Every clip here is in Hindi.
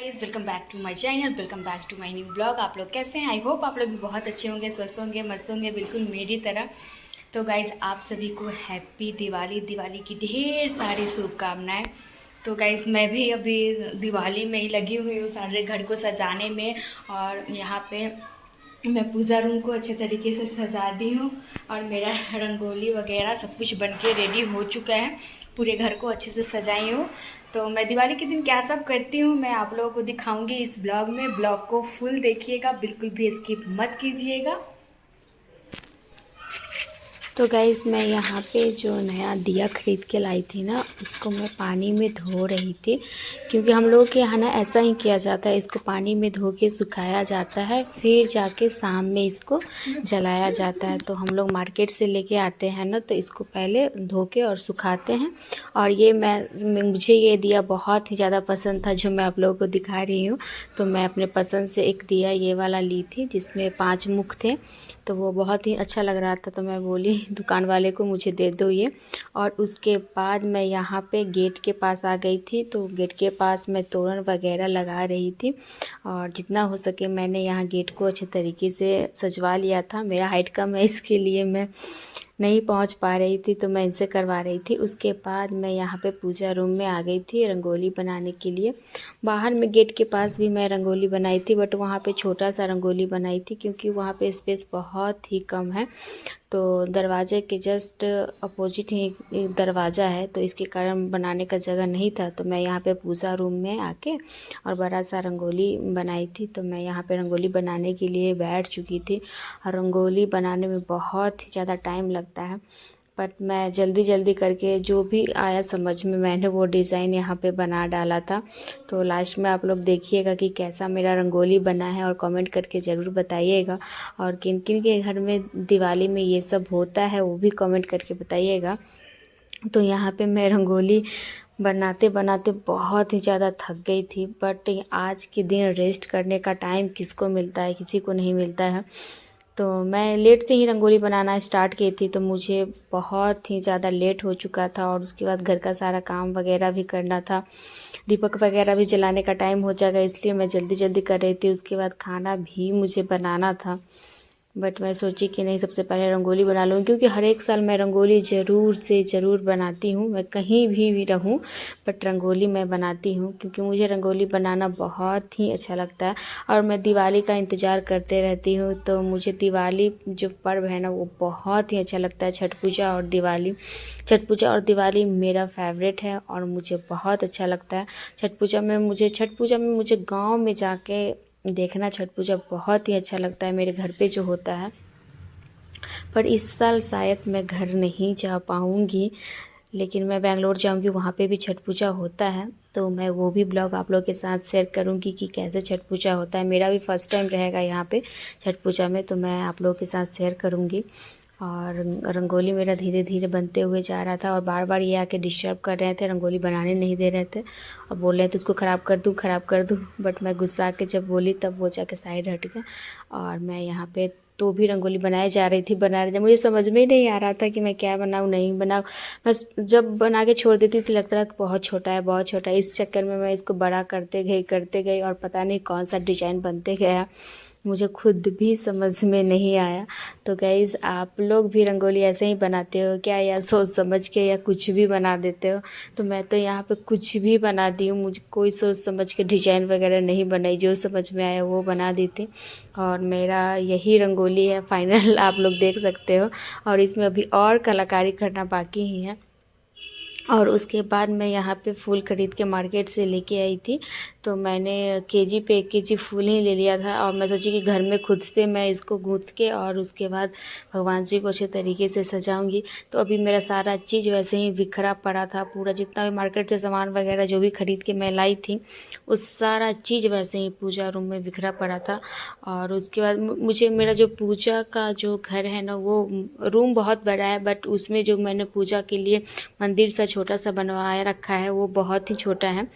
Guys, welcome back to my channel. Welcome back to my new blog. आप लोग कैसे हैं? आई होप आप लोग भी बहुत अच्छे होंगे, स्वस्थ होंगे, मस्त होंगे, बिल्कुल मेरी तरह। तो गाइस, आप सभी को हैप्पी दिवाली। दिवाली की ढेर सारी शुभकामनाएं। तो गाइस, मैं भी अभी दिवाली में ही लगी हुई हूँ सारे घर को सजाने में। और यहाँ पे मैं पूजा रूम को अच्छे तरीके से सजा दी हूँ और मेरा रंगोली वगैरह सब कुछ बन के रेडी हो चुका है। पूरे घर को अच्छे से सजाई हूँ। तो मैं दिवाली के दिन क्या सब करती हूँ मैं आप लोगों को दिखाऊंगी इस ब्लॉग में। ब्लॉग को फुल देखिएगा, बिल्कुल भी स्किप मत कीजिएगा। तो गाइज़, मैं यहाँ पे जो नया दिया ख़रीद के लाई थी ना, उसको मैं पानी में धो रही थी। क्योंकि हम लोगों के यहाँ ना ऐसा ही किया जाता है, इसको पानी में धो के सुखाया जाता है, फिर जाके शाम में इसको जलाया जाता है। तो हम लोग मार्केट से लेके आते हैं ना, तो इसको पहले धो के और सुखाते हैं। और ये मुझे ये दिया बहुत ही ज़्यादा पसंद था, जो मैं आप लोगों को दिखा रही हूँ। तो मैं अपने पसंद से एक दिया ये वाला ली थी, जिसमें 5 मुख थे। तो वो बहुत ही अच्छा लग रहा था, तो मैं बोली दुकान वाले को मुझे दे दो ये। और उसके बाद मैं यहाँ पे गेट के पास आ गई थी। तो गेट के पास मैं तोरण वगैरह लगा रही थी, और जितना हो सके मैंने यहाँ गेट को अच्छे तरीके से सजवा लिया था। मेरा हाइट कम है, इसके लिए मैं नहीं पहुँच पा रही थी, तो मैं इनसे करवा रही थी। उसके बाद मैं यहाँ पे पूजा रूम में आ गई थी रंगोली बनाने के लिए। बाहर में गेट के पास भी मैं रंगोली बनाई थी, बट वहाँ पे छोटा सा रंगोली बनाई थी, क्योंकि वहाँ पे स्पेस बहुत ही कम है। तो दरवाजे के जस्ट अपोजिट ही एक दरवाज़ा है, तो इसके कारण बनाने का जगह नहीं था। तो मैं यहाँ पे पूजा रूम में आके और बड़ा सा रंगोली बनाई थी। तो मैं यहाँ पे रंगोली बनाने के लिए बैठ चुकी थी। और रंगोली बनाने में बहुत ही ज़्यादा टाइम लगता है, बट मैं जल्दी जल्दी करके जो भी आया समझ में, मैंने वो डिज़ाइन यहाँ पे बना डाला था। तो लास्ट में आप लोग देखिएगा कि कैसा मेरा रंगोली बना है, और कमेंट करके ज़रूर बताइएगा। और किन किन के घर में दिवाली में ये सब होता है वो भी कमेंट करके बताइएगा। तो यहाँ पे मैं रंगोली बनाते बनाते बहुत ही ज़्यादा थक गई थी, बट आज के दिन रेस्ट करने का टाइम किसको मिलता है? किसी को नहीं मिलता है। तो मैं लेट से ही रंगोली बनाना स्टार्ट की थी, तो मुझे बहुत ही ज़्यादा लेट हो चुका था। और उसके बाद घर का सारा काम वगैरह भी करना था, दीपक वगैरह भी जलाने का टाइम हो जाएगा, इसलिए मैं जल्दी जल्दी कर रही थी। उसके बाद खाना भी मुझे बनाना था, बट मैं सोची कि नहीं, सबसे पहले रंगोली बना लूँ। क्योंकि हर एक साल मैं रंगोली ज़रूर से ज़रूर बनाती हूँ, मैं कहीं भी रहूँ, बट रंगोली मैं बनाती हूँ, क्योंकि मुझे रंगोली बनाना बहुत ही अच्छा लगता है। और मैं दिवाली का इंतज़ार करते रहती हूँ। तो मुझे दिवाली जो पर्व है ना, वो बहुत ही अच्छा लगता है। छठ पूजा और दिवाली, छठ पूजा और दिवाली मेरा फेवरेट है, और मुझे बहुत अच्छा लगता है। छठ पूजा में मुझे गाँव में जाके देखना छठ पूजा बहुत ही अच्छा लगता है, मेरे घर पे जो होता है। पर इस साल शायद मैं घर नहीं जा पाऊँगी, लेकिन मैं बेंगलोर जाऊँगी, वहाँ पे भी छठ पूजा होता है। तो मैं वो भी ब्लॉग आप लोग के साथ शेयर करूँगी कि कैसे छठ पूजा होता है। मेरा भी फर्स्ट टाइम रहेगा यहाँ पे छठ पूजा में, तो मैं आप लोगों के साथ शेयर करूँगी। और रंगोली मेरा धीरे धीरे बनते हुए जा रहा था, और बार बार ये आके डिस्टर्ब कर रहे थे, रंगोली बनाने नहीं दे रहे थे, और बोल रहे थे इसको ख़राब कर दूँ, ख़राब कर दूँ। बट मैं गुस्सा के जब बोली, तब वो जाके साइड हट गया। और मैं यहाँ पे तो भी रंगोली बनाए जा रही थी, बना रही थी। मुझे समझ में ही नहीं आ रहा था कि मैं क्या बनाऊँ, नहीं बनाऊँ। बस जब बना के छोड़ देती थी, लगता था बहुत छोटा है, बहुत छोटा है। इस चक्कर में मैं इसको बड़ा करते गई, और पता नहीं कौन सा डिजाइन बनते गया, मुझे खुद भी समझ में नहीं आया। तो गाइज़, आप लोग भी रंगोली ऐसे ही बनाते हो क्या, या सोच समझ के, या कुछ भी बना देते हो? तो मैं तो यहाँ पे कुछ भी बना दी हूँ, मुझे कोई सोच समझ के डिजाइन वगैरह नहीं बनाई, जो समझ में आया वो बना दी थी। और मेरा यही रंगोली है फाइनल, आप लोग देख सकते हो। और इसमें अभी और कलाकारी करना बाकी ही है। और उसके बाद मैं यहाँ पे फूल ख़रीद के मार्केट से लेके आई थी। तो मैंने केजी पे 1 केजी फूल ही ले लिया था, और मैं सोची कि घर में खुद से मैं इसको गूँथ के और उसके बाद भगवान जी को अच्छे तरीके से सजाऊंगी। तो अभी मेरा सारा चीज़ वैसे ही बिखरा पड़ा था, पूरा जितना भी मार्केट से सामान वगैरह जो भी ख़रीद के मैं लाई थी, उस सारा चीज़ वैसे ही पूजा रूम में बिखरा पड़ा था। और उसके बाद मुझे मेरा जो पूजा का जो घर है ना, वो रूम बहुत बड़ा है, बट उसमें जो मैंने पूजा के लिए मंदिर सा छोटा सा बनवाया रखा है, वो बहुत ही छोटा है।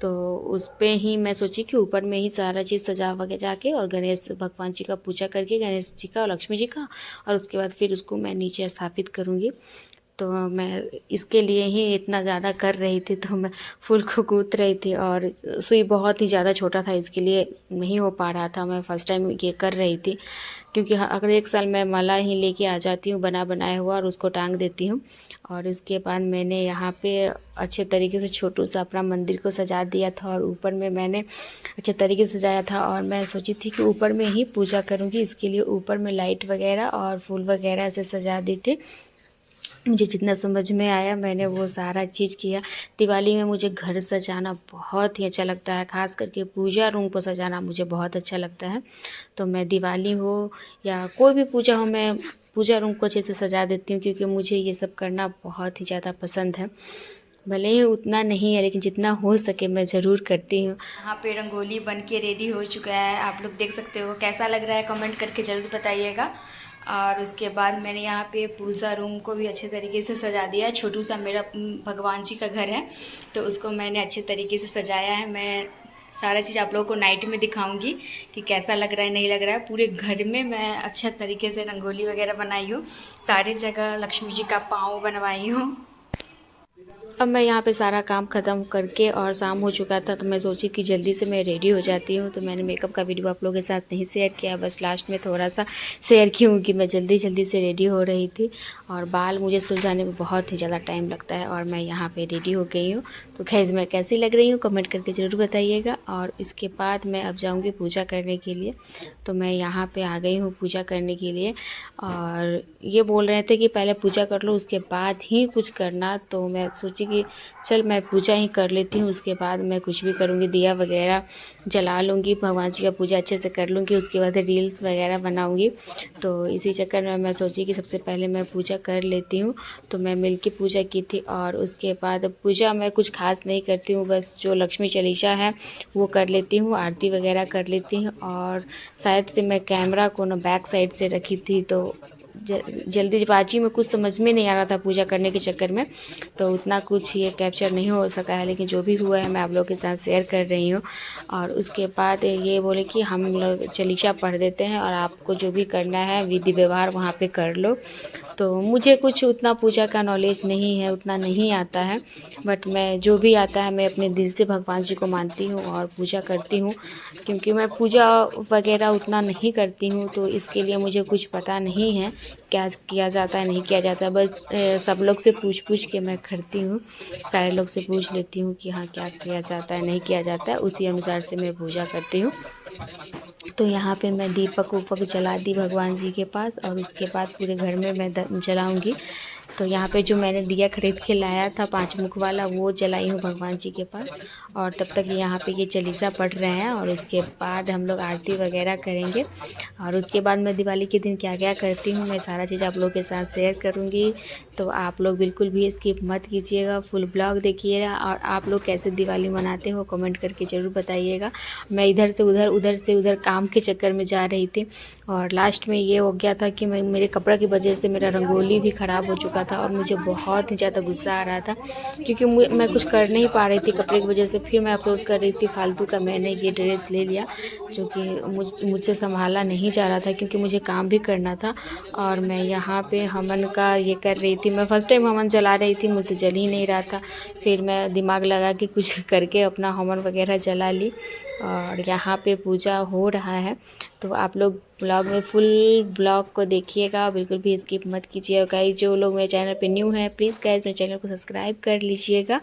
तो उस पे ही मैं सोची कि ऊपर में ही सारा चीज़ सजा वगैरह जाके, और गणेश भगवान जी का पूजा करके, गणेश जी का और लक्ष्मी जी का, और उसके बाद फिर उसको मैं नीचे स्थापित करूँगी। तो मैं इसके लिए ही इतना ज़्यादा कर रही थी, तो मैं फूल को गूँथ रही थी और सुई बहुत ही ज़्यादा छोटा था, इसके लिए नहीं हो पा रहा था। मैं फ़र्स्ट टाइम ये कर रही थी, क्योंकि अगर एक साल मैं माला ही लेके आ जाती हूँ बना बनाया हुआ और उसको टांग देती हूँ। और उसके बाद मैंने यहाँ पे अच्छे तरीके से छोटू सा अपना मंदिर को सजा दिया था और ऊपर में मैंने अच्छे तरीके से सजाया था। और मैं सोची थी कि ऊपर में ही पूजा करूँगी, इसके लिए ऊपर में लाइट वगैरह और फूल वगैरह से सजा दी थी। मुझे जितना समझ में आया मैंने वो सारा चीज़ किया। दिवाली में मुझे घर सजाना बहुत ही अच्छा लगता है, ख़ास करके पूजा रूम को सजाना मुझे बहुत अच्छा लगता है। तो मैं दिवाली हो या कोई भी पूजा हो, मैं पूजा रूम को अच्छे से सजा देती हूँ, क्योंकि मुझे ये सब करना बहुत ही ज़्यादा पसंद है। भले ही उतना नहीं है, लेकिन जितना हो सके मैं ज़रूर करती हूँ। यहाँ पे रंगोली बन के रेडी हो चुका है, आप लोग देख सकते हो। कैसा लग रहा है कमेंट करके ज़रूर बताइएगा। और उसके बाद मैंने यहाँ पे पूजा रूम को भी अच्छे तरीके से सजा दिया। छोटू सा मेरा भगवान जी का घर है, तो उसको मैंने अच्छे तरीके से सजाया है। मैं सारा चीज़ आप लोगों को नाइट में दिखाऊंगी कि कैसा लग रहा है नहीं लग रहा है। पूरे घर में मैं अच्छा तरीके से रंगोली वगैरह बनाई हूँ, सारी जगह लक्ष्मी जी का पाँव बनवाई हूँ। अब मैं यहाँ पे सारा काम ख़त्म करके और शाम हो चुका था, तो मैं सोची कि जल्दी से मैं रेडी हो जाती हूँ। तो मैंने मेकअप का वीडियो आप लोगों के साथ नहीं शेयर किया, बस लास्ट में थोड़ा सा शेयर की हूँ कि मैं जल्दी जल्दी से रेडी हो रही थी। और बाल मुझे सुलझाने में बहुत ही ज़्यादा टाइम लगता है और मैं यहाँ पे रेडी हो गई हूँ। तो खैर मैं कैसी लग रही हूँ कमेंट करके ज़रूर बताइएगा। और इसके बाद मैं अब जाऊँगी पूजा करने के लिए। तो मैं यहाँ पर आ गई हूँ पूजा करने के लिए, और ये बोल रहे थे कि पहले पूजा कर लो उसके बाद ही कुछ करना। तो मैं सोची कि चल मैं पूजा ही कर लेती हूँ, उसके बाद मैं कुछ भी करूँगी, दिया वगैरह जला लूँगी, भगवान जी का पूजा अच्छे से कर लूँगी, उसके बाद रील्स वगैरह बनाऊँगी। तो इसी चक्कर में मैं सोची कि सबसे पहले मैं पूजा कर लेती हूँ। तो मैं मिल के पूजा की थी, और उसके बाद पूजा मैं कुछ खास नहीं करती हूँ, बस जो लक्ष्मी चालीसा है वो कर लेती हूँ, आरती वगैरह कर लेती हूँ। और शायद से मैं कैमरा को ना बैक साइड से रखी थी, तो जल्दीबाजी में कुछ समझ में नहीं आ रहा था पूजा करने के चक्कर में, तो उतना कुछ ये कैप्चर नहीं हो सका है। लेकिन जो भी हुआ है मैं आप लोगों के साथ शेयर कर रही हूँ। और उसके बाद ये बोले कि हम लोग चालीसा पढ़ देते हैं और आपको जो भी करना है विधि व्यवहार वहाँ पे कर लो। तो मुझे कुछ उतना पूजा का नॉलेज नहीं है, उतना नहीं आता है, बट मैं जो भी आता है मैं अपने दिल से भगवान जी को मानती हूँ और पूजा करती हूँ। क्योंकि मैं पूजा वगैरह उतना नहीं करती हूँ, तो इसके लिए मुझे कुछ पता नहीं है क्या किया जाता है नहीं किया जाता है। बस सब लोग से पूछ के मैं करती हूँ, सारे लोग से पूछ लेती हूँ कि हाँ क्या किया जाता है नहीं किया जाता है, उसी अनुसार से मैं पूजा करती हूँ। तो यहाँ पे मैं दीपक उपक जला दी भगवान जी के पास, और उसके बाद पूरे घर में मैं जलाऊँगी। तो यहाँ पे जो मैंने दिया खरीद के लाया था 5 मुख वाला, वो जलाई हूँ भगवान जी के पास। और तब तक यहाँ पे ये चालीसा पढ़ रहे हैं, और उसके बाद हम लोग आरती वगैरह करेंगे। और उसके बाद मैं दिवाली के दिन क्या क्या करती हूँ मैं सारा चीज़ आप लोगों के साथ शेयर करूँगी। तो आप लोग बिल्कुल भी स्किप मत कीजिएगा, फुल ब्लॉग देखिएगा। और आप लोग कैसे दिवाली मनाते हो कमेंट करके ज़रूर बताइएगा। मैं इधर से उधर, उधर से उधर काम के चक्कर में जा रही थी, और लास्ट में ये हो गया था कि मेरे कपड़ा की वजह से मेरा रंगोली भी ख़राब हो चुका था, और मुझे बहुत ही ज़्यादा गुस्सा आ रहा था, क्योंकि मैं कुछ कर नहीं पा रही थी कपड़े की वजह से। फिर मैं अफसोस कर रही थी फालतू का मैंने ये ड्रेस ले लिया, जो कि मुझसे संभाला नहीं जा रहा था, क्योंकि मुझे काम भी करना था। और मैं यहाँ पे हवन का ये कर रही थी, मैं फ़र्स्ट टाइम हवन जला रही थी, मुझसे जल ही नहीं रहा था। फिर मैं दिमाग लगा के कुछ करके अपना हवन वगैरह जला ली, और यहाँ पे पूजा हो रहा है। तो आप लोग ब्लॉग में फुल ब्लॉग को देखिएगा, बिल्कुल भी स्किप मत कीजिएगा। गाइस जो लोग मेरे चैनल पे न्यू हैं प्लीज़ गाइस मेरे चैनल को सब्सक्राइब कर लीजिएगा।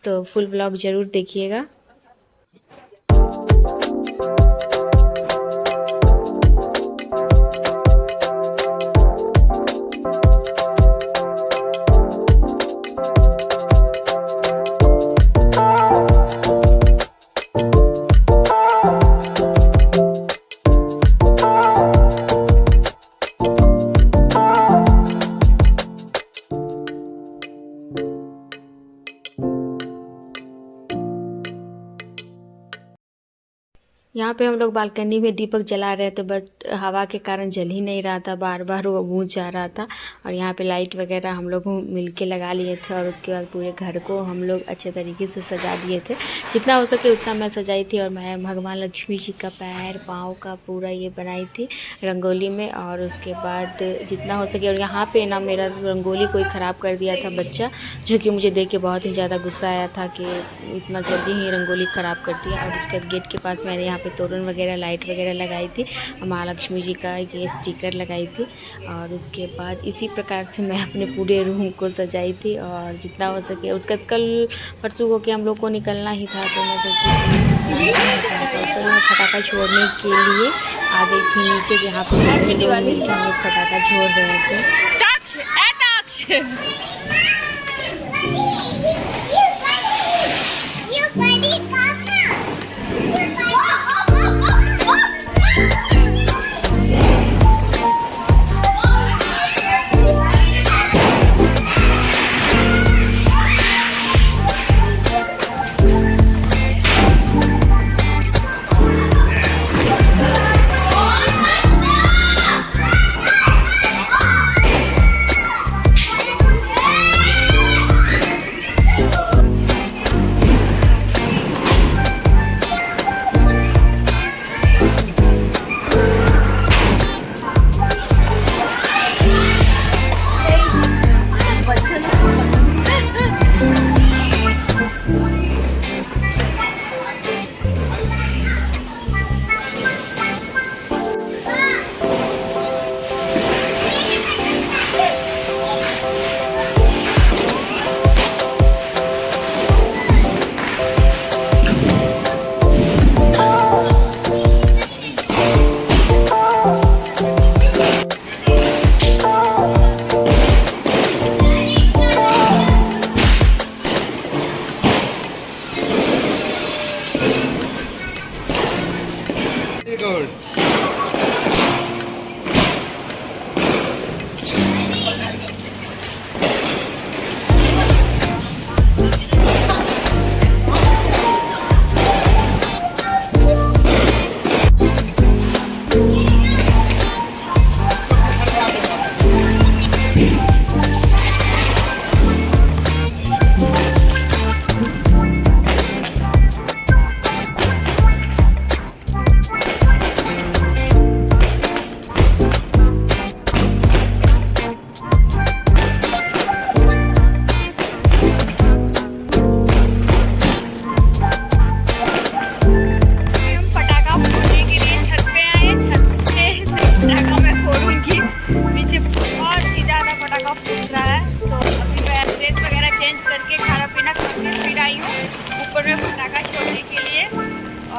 तो फुल ब्लॉग ज़रूर देखिएगा। यहाँ पे हम लोग बालकनी में दीपक जला रहे थे, बट हवा के कारण जल ही नहीं रहा था, बार बार वो बुझ जा रहा था। और यहाँ पे लाइट वगैरह हम लोग मिल के लगा लिए थे और उसके बाद पूरे घर को हम लोग अच्छे तरीके से सजा दिए थे। जितना हो सके उतना मैं सजाई थी। और मैं भगवान लक्ष्मी जी का पैर पाँव का पूरा ये बनाई थी रंगोली में। और उसके बाद जितना हो सके, और यहाँ पर ना मेरा रंगोली कोई ख़राब कर दिया था बच्चा, जो कि मुझे देख के बहुत ही ज़्यादा गुस्सा आया था कि इतना जल्दी ही रंगोली ख़राब कर दिया। और उसके बाद गेट के पास मैंने यहाँ पे तोरण वगैरह लाइट वगैरह लगाई थी, महालक्ष्मी जी का ये स्टिकर लगाई थी। और उसके बाद इसी प्रकार से मैं अपने पूरे रूम को सजाई थी। और जितना हो सके, उसका कल परसों को के हम लोग को निकलना ही था, तो मैं सोची कि उसका मैं फटाखा छोड़ने के लिए आ गई थी नीचे, जहाँ पर सभी लोग मिलकर हम लोग फटाखा छोड़ रहे थे।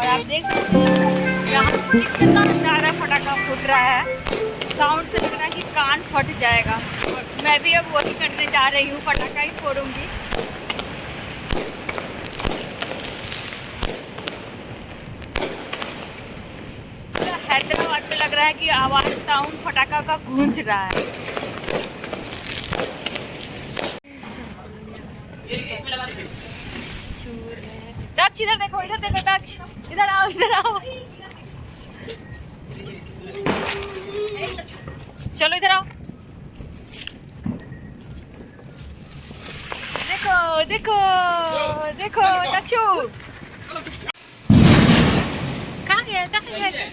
आप देख सकते हैं यहाँ कितना ज़्यादा फटाका फूट रहा है। साउंड से लग रहा है कि कान फट जाएगा। और मैं भी अब वही करने जा रही हूँ, फटाका ही फोड़ूंगी। हैदराबाद में लग रहा है कि आवाज़ साउंड फटाका का गूंज रहा है। दक्ष इधर देखो, इधर देखो दक्ष, इधर आओ, इधर आओ, चलो इधर आओ। देखो देखो देखो दक्षु कहाँ गया, कहाँ गया?